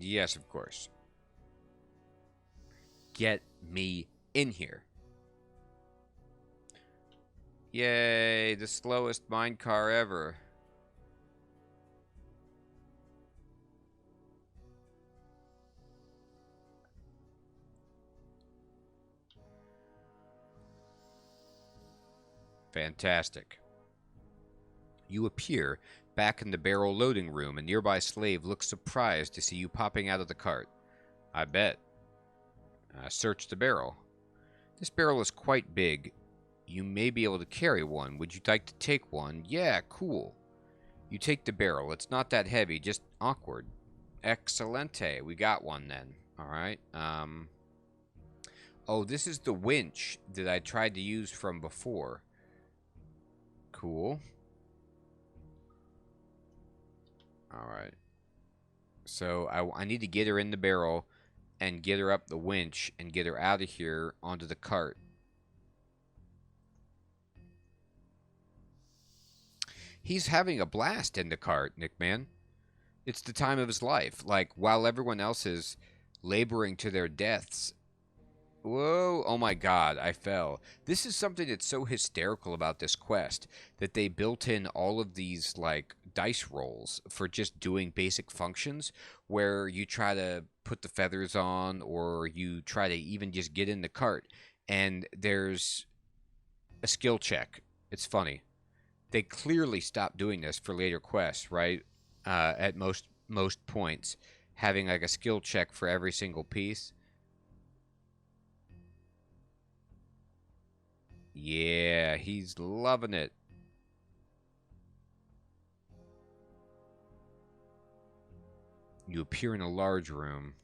Yes, of course. Get me in here. Yay, the slowest mine car ever. Fantastic. You appear back in the barrel loading room. A nearby slave looks surprised to see you popping out of the cart. I bet. Search the barrel. This barrel is quite big. You may be able to carry one. Would you like to take one? Yeah, cool. You take the barrel. It's not that heavy, just awkward. Excelente. We got one then. Alright. Oh, this is the winch that I tried to use from before. Cool. Alright. So I need to get her in the barrel and get her up the winch and get her out of here onto the cart. He's having a blast in the cart, Nickman. It's the time of his life. Like, while everyone else is laboring to their deaths. Whoa, oh my god, I fell. This is something that's so hysterical about this quest, that they built in all of these, like, dice rolls for just doing basic functions, where you try to put the feathers on, or you try to even just get in the cart, and there's a skill check. It's funny. They clearly stopped doing this for later quests, right? At most points, having like a skill check for every single piece. Yeah, he's loving it. You appear in a large room.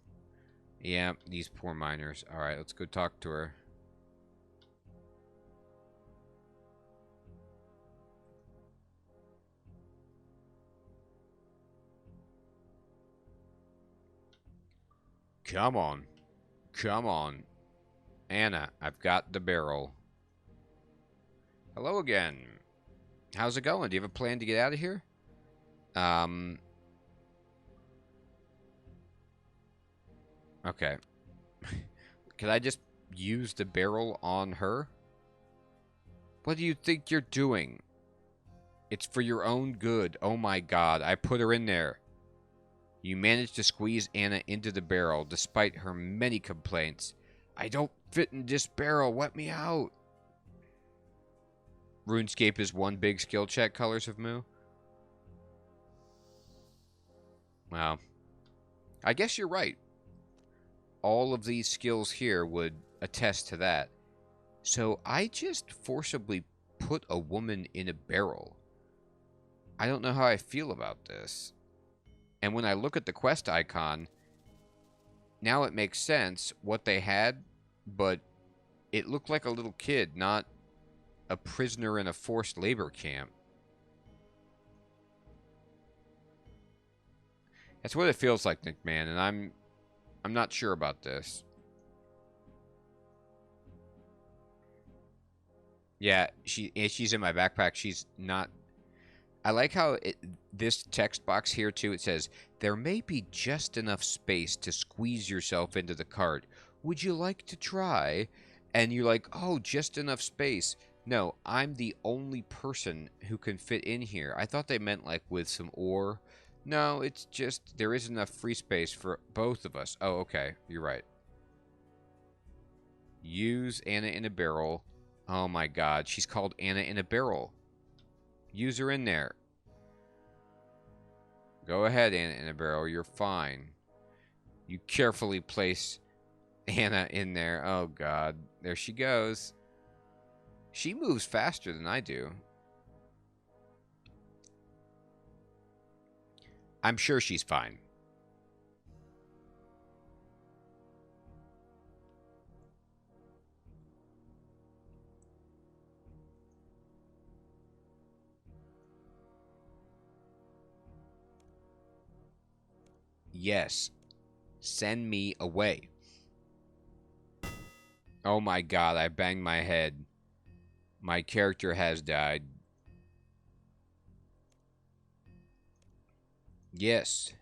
Yeah, these poor miners. All right, let's go talk to her. Come on. Come on. Anna, I've got the barrel. Hello again. How's it going? Do you have a plan to get out of here? Okay. Can I just use the barrel on her? What do you think you're doing? It's for your own good. Oh my god, I put her in there. You managed to squeeze Anna into the barrel despite her many complaints. I don't fit in this barrel. Let me out. RuneScape is one big skill check, Colors of Mu. Wow. I guess you're right. All of these skills here would attest to that. So I just forcibly put a woman in a barrel. I don't know how I feel about this. And when I look at the quest icon, now it makes sense what they had, but it looked like a little kid, not a prisoner in a forced labor camp. That's what it feels like, Nick, man, and I'm not sure about this. Yeah, she's in my backpack. She's not. I like how this text box here too. It says there may be just enough space to squeeze yourself into the cart. Would you like to try? And you're like, oh, just enough space. No, I'm the only person who can fit in here. I thought they meant like with some ore. No, it's just there is enough free space for both of us. Oh, okay. You're right. Use Anna in a barrel. Oh my god, she's called Anna in a barrel. Use her in there. Go ahead, Anna in a barrel. You're fine. You carefully place Anna in there. Oh god. There she goes. She moves faster than I do. I'm sure she's fine. Yes. Send me away. Oh my god, I banged my head. My character has died. Yes.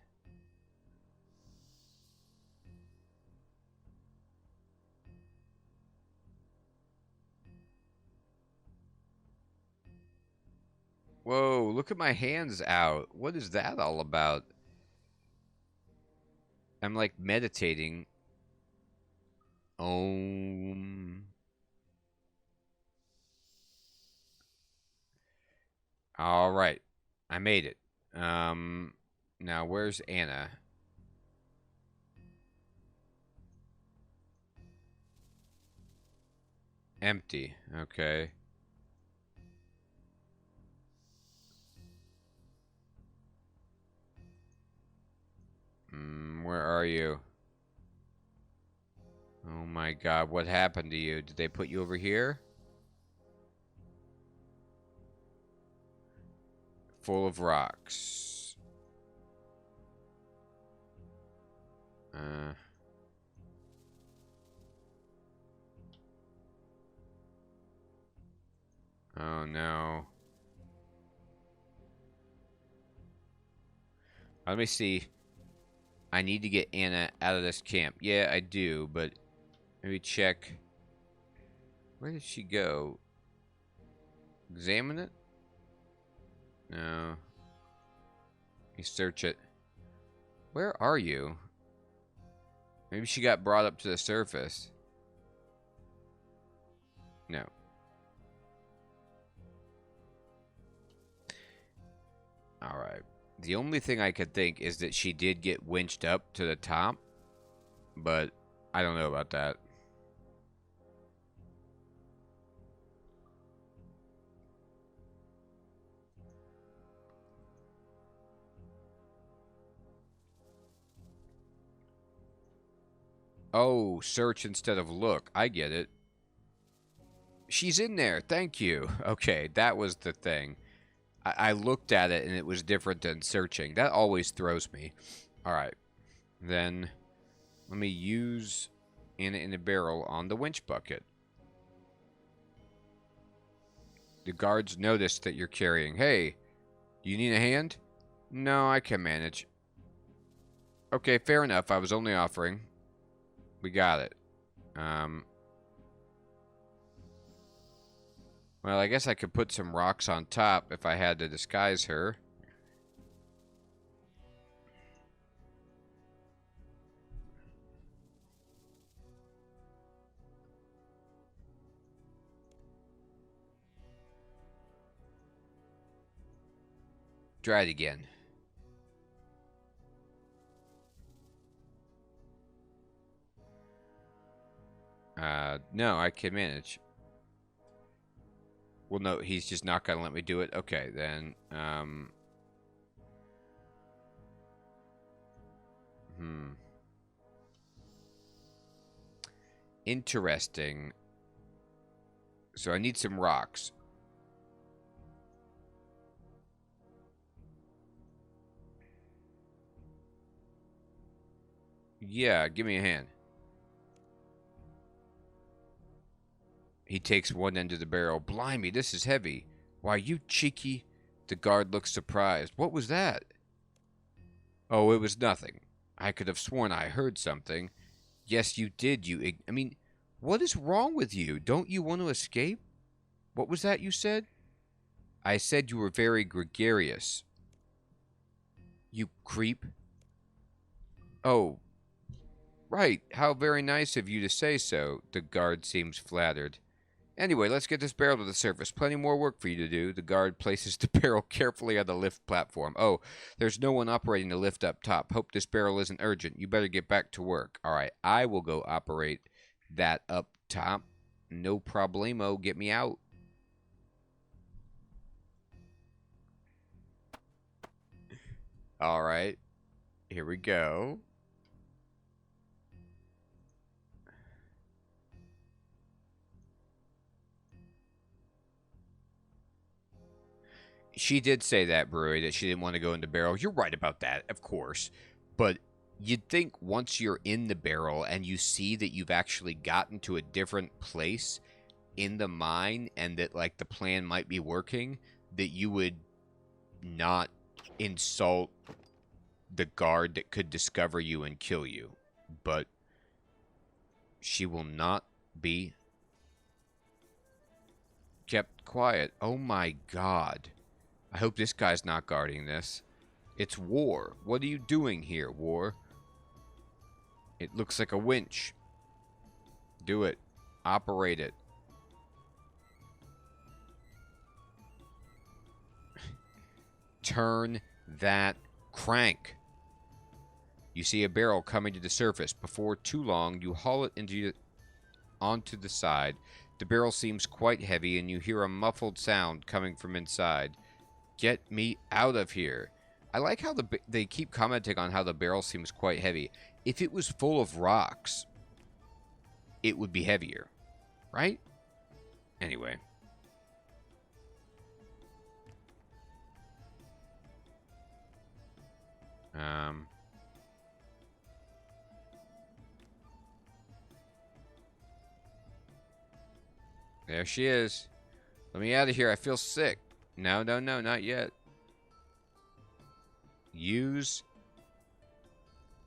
Whoa, look at my hands out. What is that all about? I'm like meditating. Om. All right. I made it. Um, Now where's Anna? Empty. Okay. Where are you? Oh my God, what happened to you? Did they put you over here? Full of rocks. Uh, oh no. Let me see. I need to get Anna out of this camp. Yeah, I do, but maybe check. Where did she go? Examine it? No. You search it. Where are you? Maybe she got brought up to the surface. No. Alright. The only thing I could think is that she did get winched up to the top, but I don't know about that. Oh, search instead of look. I get it. She's in there. Thank you. Okay, that was the thing. I looked at it and it was different than searching. That always throws me. Alright. Then let me use in a barrel on the winch bucket. The guards notice that you're carrying. Hey, do you need a hand? No, I can manage. Okay, fair enough. I was only offering. We got it. Well, I guess I could put some rocks on top if I had to disguise her. Try it again. No, I can manage. Well, no, he's just not going to let me do it. Okay, then, Interesting. So I need some rocks. Yeah, give me a hand. He takes one end of the barrel. Blimey, this is heavy. Why, you cheeky... The guard looks surprised. What was that? Oh, it was nothing. I could have sworn I heard something. Yes, you did, I mean, what is wrong with you? Don't you want to escape? What was that you said? I said you were very gregarious. You creep. Oh, right. How very nice of you to say so. The guard seems flattered. Anyway, let's get this barrel to the surface. Plenty more work for you to do. The guard places the barrel carefully on the lift platform. Oh, there's no one operating the lift up top. Hope this barrel isn't urgent. You better get back to work. All right, I will go operate that up top. No problemo. Get me out. All right, here we go. She did say that, Brewery, that she didn't want to go in the barrel. You're right about that, of course. But you'd think once you're in the barrel and you see that you've actually gotten to a different place in the mine and that, like, the plan might be working, that you would not insult the guard that could discover you and kill you. But she will not be kept quiet. Oh my God. I hope this guy's not guarding this. It's War. What are you doing here, War? It looks like a winch. Do it. Operate it. Turn that crank. You see a barrel coming to the surface. Before too long, you haul it onto the side. The barrel seems quite heavy, and you hear a muffled sound coming from inside. Get me out of here. I like how they keep commenting on how the barrel seems quite heavy. If it was full of rocks, it would be heavier, right? Anyway. There she is. Let me out of here. I feel sick. No, no, no, not yet. Use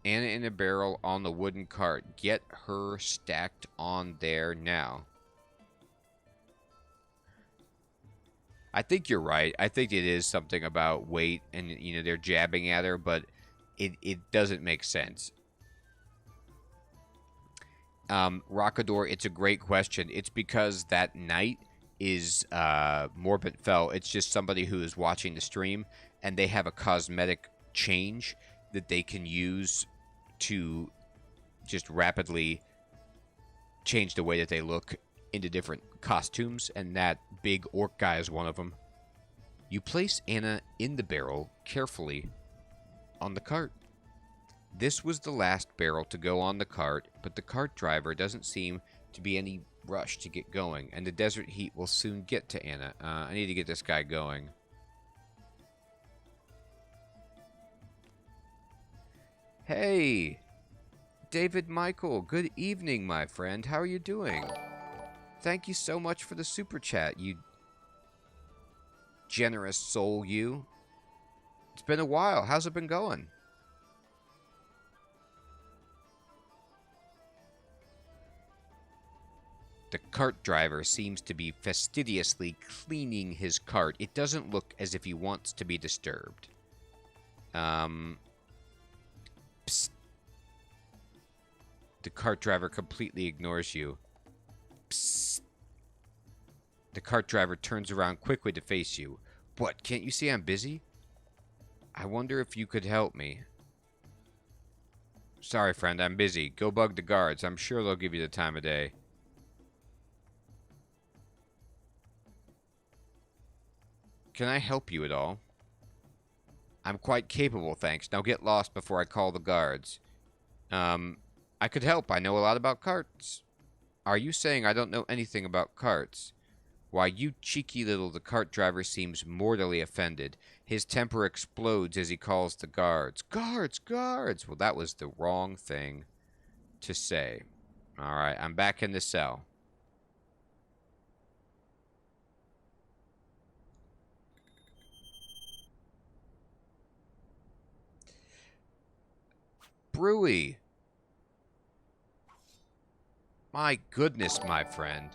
Anna in a barrel on the wooden cart. Get her stacked on there now. I think you're right. I think it is something about weight and, you know, they're jabbing at her, but it doesn't make sense. Rockador, it's a great question. It's because that knight is Morbid Fell. It's just somebody who is watching the stream, and they have a cosmetic change that they can use to just rapidly change the way that they look into different costumes, and that big orc guy is one of them. You place Anna in the barrel carefully on the cart. This was the last barrel to go on the cart, but the cart driver doesn't seem to be any rush to get going, and the desert heat will soon get to Anna. I need to get this guy going. Hey, David Michael, good evening, my friend. How are you doing? Thank you so much for the super chat, you generous soul, you. It's been a while. How's it been going? The cart driver seems to be fastidiously cleaning his cart. It doesn't look as if he wants to be disturbed. Psst. The cart driver completely ignores you. Psst. The cart driver turns around quickly to face you. What, can't you see I'm busy? I wonder if you could help me. Sorry, friend, I'm busy. Go bug the guards. I'm sure they'll give you the time of day. Can I help you at all? I'm quite capable, thanks. Now get lost before I call the guards. I could help. I know a lot about carts. Are you saying I don't know anything about carts? Why, you cheeky little... The cart driver seems mortally offended. His temper explodes as he calls the guards. Guards! Guards! Well, that was the wrong thing to say. Alright, I'm back in the cell. Brewy! My goodness, my friend.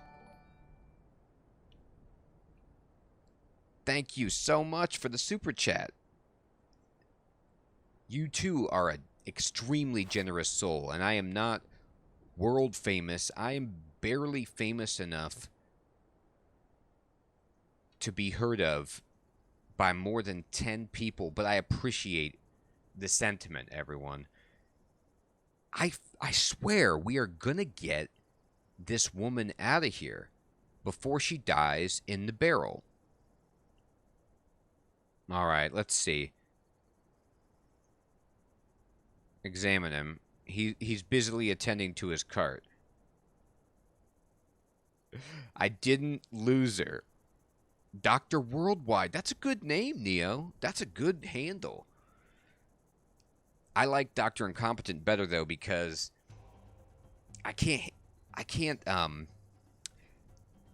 Thank you so much for the super chat. You too are an extremely generous soul, and I am not world famous. I am barely famous enough to be heard of by more than 10 people, but I appreciate the sentiment, everyone. I swear we are gonna get this woman out of here before she dies in the barrel. Alright, let's see. Examine him. He's busily attending to his cart. I didn't lose her. Dr. Worldwide. That's a good name, Neo. That's a good handle. I like Dr. Incompetent better, though, because I can't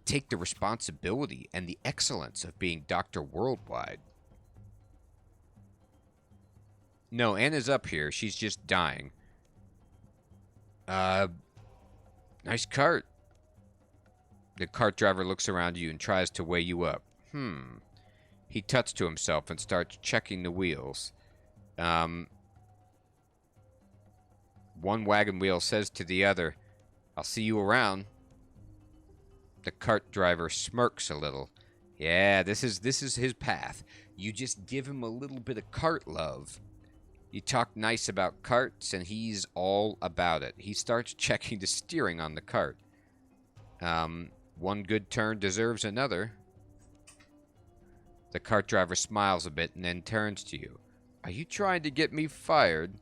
take the responsibility and the excellence of being Dr. Worldwide. No, Anna's up here. She's just dying. Nice cart. The cart driver looks around you and tries to weigh you up. He tuts to himself and starts checking the wheels. One wagon wheel says to the other, "I'll see you around." The cart driver smirks a little. Yeah, this is his path. You just give him a little bit of cart love. You talk nice about carts, and he's all about it. He starts checking the steering on the cart. One good turn deserves another. The cart driver smiles a bit and then turns to you. Are you trying to get me fired?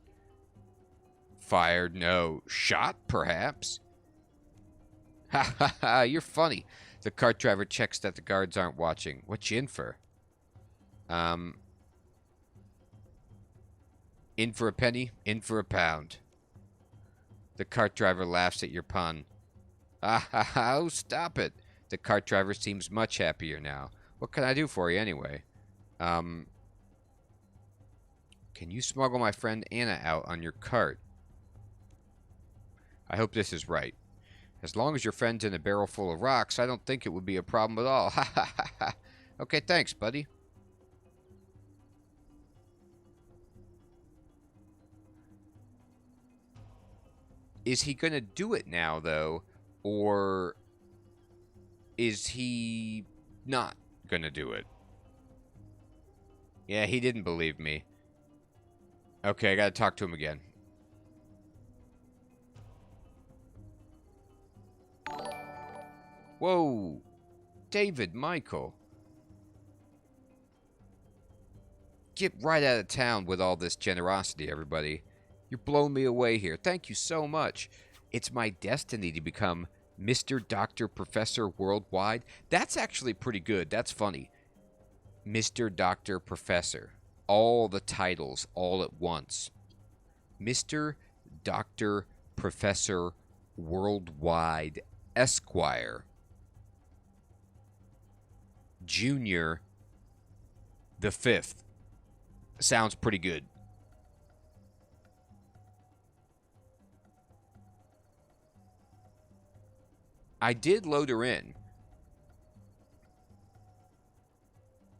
Fired? No. Shot, perhaps? Ha ha ha, you're funny. The cart driver checks that the guards aren't watching. What you in for? In for a penny, in for a pound. The cart driver laughs at your pun. Ah ha ha, oh, stop it. The cart driver seems much happier now. What can I do for you anyway? Can you smuggle my friend Anna out on your cart? I hope this is right. As long as your friend's in a barrel full of rocks, I don't think it would be a problem at all. Ha ha ha ha. Okay, thanks, buddy. Is he gonna do it now, though? Or is he not gonna do it? Yeah, he didn't believe me. Okay, I gotta talk to him again. Whoa! David, Michael. Get right out of town with all this generosity, everybody. You're blowing me away here. Thank you so much. It's my destiny to become Mr. Dr. Professor Worldwide. That's actually pretty good. That's funny. Mr. Dr. Professor. All the titles all at once. Mr. Dr. Professor Worldwide Esquire. Junior the 5th. Sounds pretty good. I did load her in.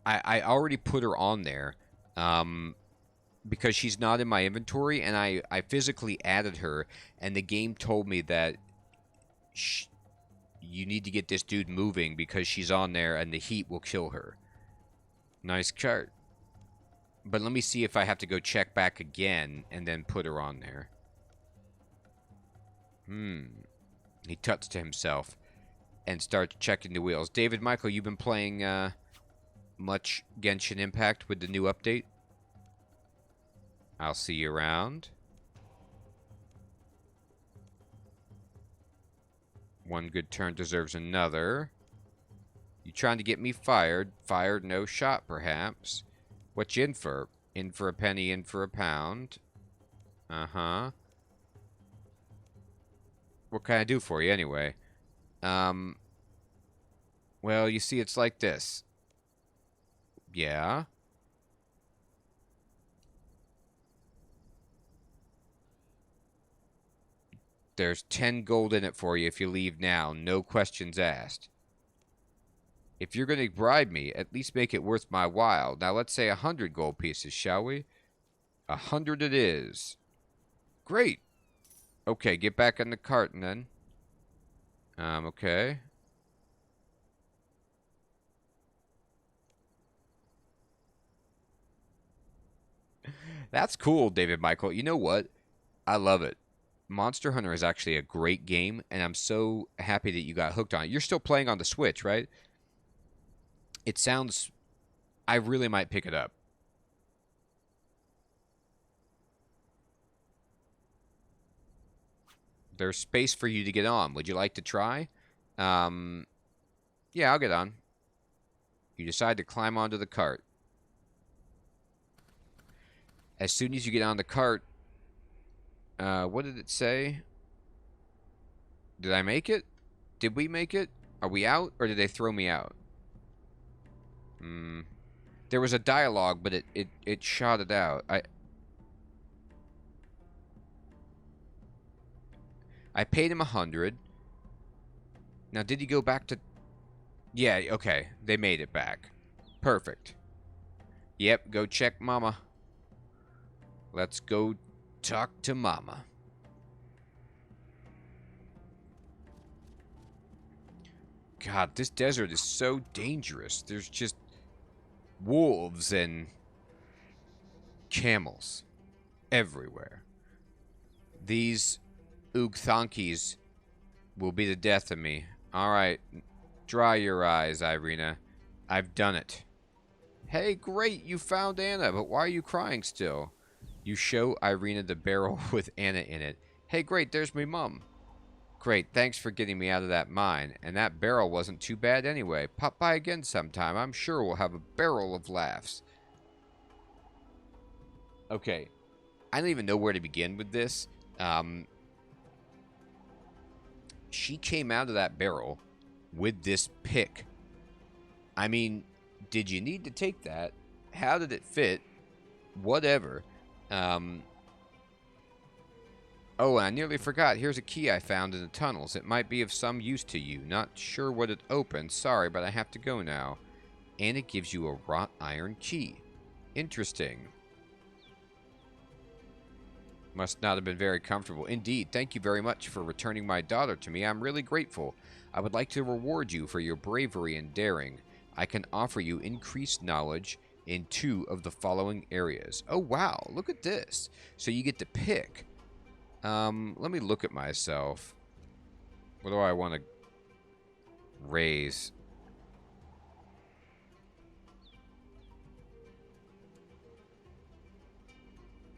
I already put her on there because she's not in my inventory, and I physically added her, and the game told me that you need to get this dude moving because she's on there and the heat will kill her. Nice chart. But let me see if I have to go check back again and then put her on there. He tuts to himself and starts checking the wheels. David, Michael, you've been playing much Genshin Impact with the new update? I'll see you around. One good turn deserves another. You trying to get me fired? Fired, no shot, perhaps. What you in for? In for a penny, in for a pound. Uh-huh. What can I do for you, anyway? Well, you see, it's like this. Yeah? There's 10 gold in it for you if you leave now. No questions asked. If you're going to bribe me, at least make it worth my while. Now, let's say 100 gold pieces, shall we? 100 it is. Great. Okay, get back in the cart, then. Okay. That's cool, David Michael. You know what? I love it. Monster Hunter is actually a great game, and I'm so happy that you got hooked on it. You're still playing on the Switch, right? It sounds... I really might pick it up. There's space for you to get on. Would you like to try? Yeah, I'll get on. You decide to climb onto the cart. As soon as you get on the cart... what did it say? Did I make it? Did we make it? Are we out, or did they throw me out? There was a dialogue, but it shot it out. I paid him 100. Now, did he go back to... Yeah, okay. They made it back. Perfect. Yep, go check Mama. Let's go talk to Mama. God, this desert is so dangerous. There's just wolves and camels everywhere. These Ugthankis will be the death of me. Alright, dry your eyes, Irina. I've done it. Hey, great, you found Anna, but why are you crying still? You show Irina the barrel with Anna in it. Hey, great, there's me mum. Great, thanks for getting me out of that mine. And that barrel wasn't too bad anyway. Pop by again sometime. I'm sure we'll have a barrel of laughs. Okay, I don't even know where to begin with this. She came out of that barrel with this pick. I mean, did you need to take that? How did it fit? Whatever. Oh, and I nearly forgot. Here's a key I found in the tunnels. It might be of some use to you. Not sure what it opens. Sorry, but I have to go now. And it gives you a wrought iron key. Interesting. Must not have been very comfortable. Indeed, thank you very much for returning my daughter to me. I'm really grateful. I would like to reward you for your bravery and daring. I can offer you increased knowledge in 2 of the following areas. Oh, wow. Look at this. So you get to pick. Let me look at myself. What do I want to raise?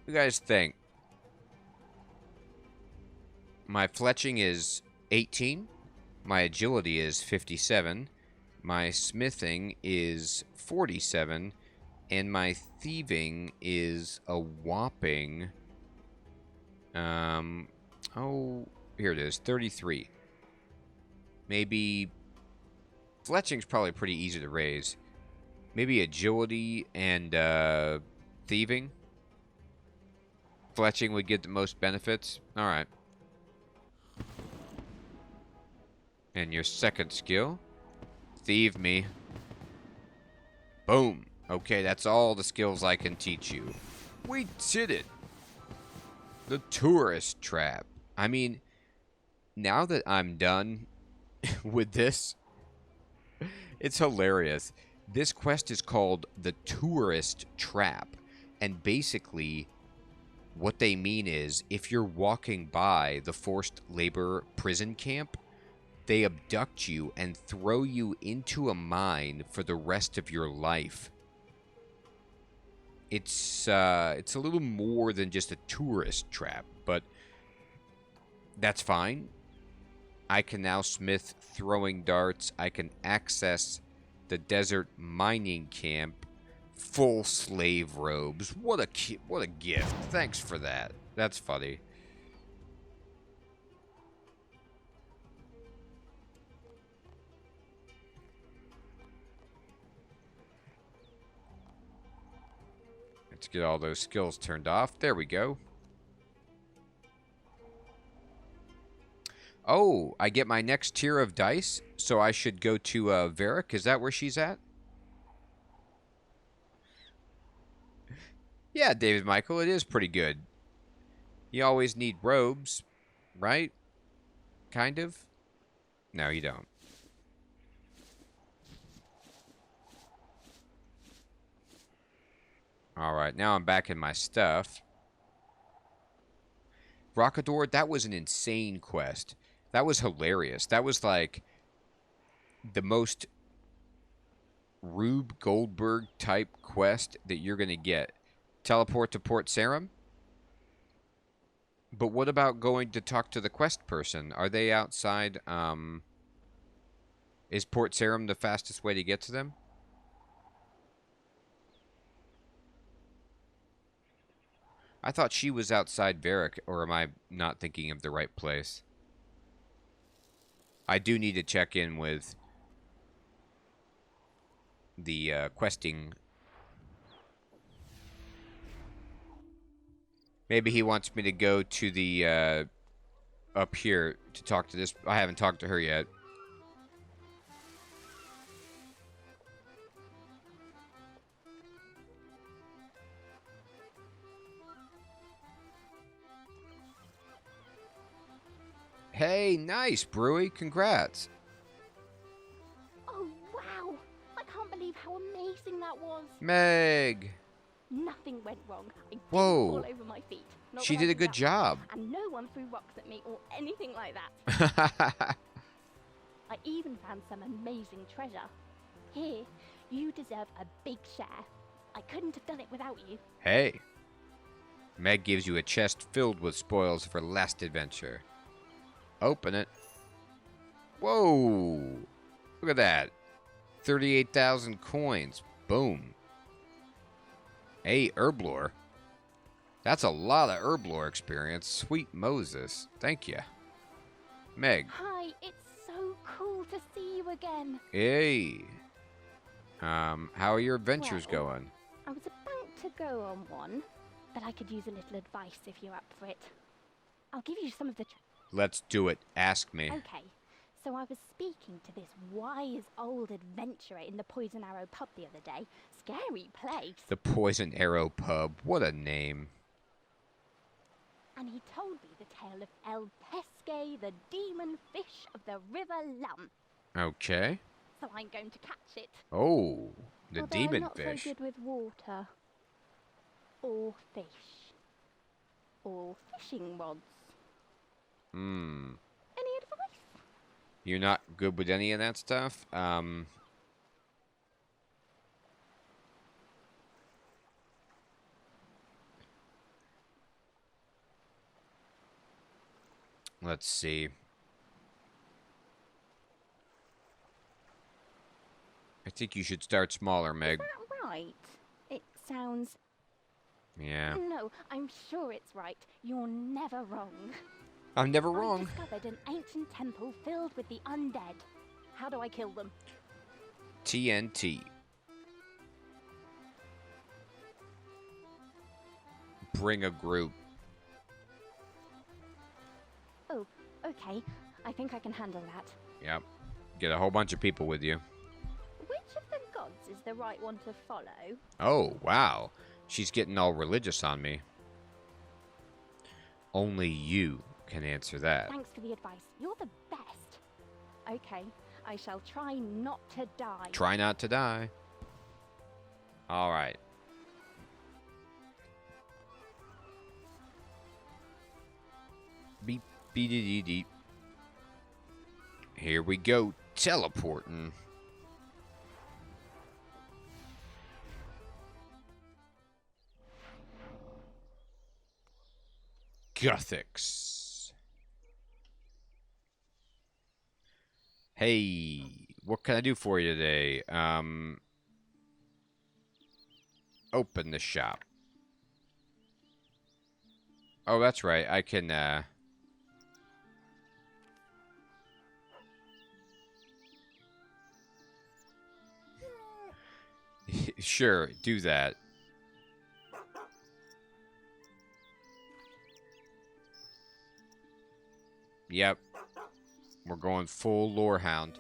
What do you guys think? My fletching is 18. My agility is 57. My smithing is 47. And my thieving is a whopping... oh, here it is, 33. Maybe... Fletching's probably pretty easy to raise. Maybe agility and, thieving. Fletching would get the most benefits. Alright. And your second skill. Thieve me. Boom. Okay, that's all the skills I can teach you. We did it. The tourist trap. I mean, now that I'm done with this, it's hilarious. This quest is called the tourist trap. And basically, what they mean is, if you're walking by the forced labor prison camp, they abduct you and throw you into a mine for the rest of your life. It's a little more than just a tourist trap, but that's fine. I can now smith throwing darts. I can access the desert mining camp. Full slave robes. What a gift. Thanks for that. That's funny. Let's get all those skills turned off. There we go. Oh, I get my next tier of dice, so I should go to Varric. Is that where she's at? Yeah, David Michael, it is pretty good. You always need robes, right? Kind of? No, you don't. Alright, now I'm back in my stuff. Rockador, that was an insane quest. That was hilarious. That was like the most Rube Goldberg type quest that you're going to get. Teleport to Port Sarim? But what about going to talk to the quest person? Are they outside? Is Port Sarim the fastest way to get to them? I thought she was outside Varric, or am I not thinking of the right place? I do need to check in with the questing. Maybe he wants me to go to the up here to talk to this. I haven't talked to her yet. Hey, nice, Brewy. Congrats. Oh, wow. I can't believe how amazing that was. Meg. Nothing went wrong. I didn't Whoa. fall over my feet. Not She that I did a can good vouch job. for. And no one threw rocks at me or anything like that. I even found some amazing treasure. Here, you deserve a big share. I couldn't have done it without you. Hey. Meg gives you a chest filled with spoils for last adventure. Open it. Whoa. Look at that. 38,000 coins. Boom. Hey, herblore. That's a lot of herblore experience. Sweet Moses. Thank you. Meg. Hi, it's so cool to see you again. Hey. How are your adventures Well, going? I was about to go on one, but I could use a little advice if you're up for it. I'll give you some of the... Let's do it. Ask me. Okay, so I was speaking to this wise old adventurer in the Poison Arrow pub the other day. Scary place. The Poison Arrow Pub. What a name. And he told me the tale of El Pesque, the demon fish of the River Lum. Okay. So I'm going to catch it. Oh, the Although demon I'm not fish. so good with water. Or fish. Or fishing rods. Any advice? You're not good with any of that stuff? Let's see. I think you should start smaller, Meg. Is that right? It sounds... Yeah. No, I'm sure it's right. You're never wrong. I'm never I wrong. discovered an ancient temple filled with the undead. How do I kill them? TNT. Bring a group. Oh, okay. I think I can handle that. Yep. Get a whole bunch of people with you. Which of the gods is the right one to follow? Oh, wow. She's getting all religious on me. Only you can answer that. Thanks for the advice. You're the best. Okay, I shall try not to die. Try not to die. All right. Beep, beep, dee, dee. Here we go. Teleporting. Gothics. Hey, what can I do for you today? Open the shop. Oh, that's right. I can, Sure, do that. Yep. We're going full Lorehound.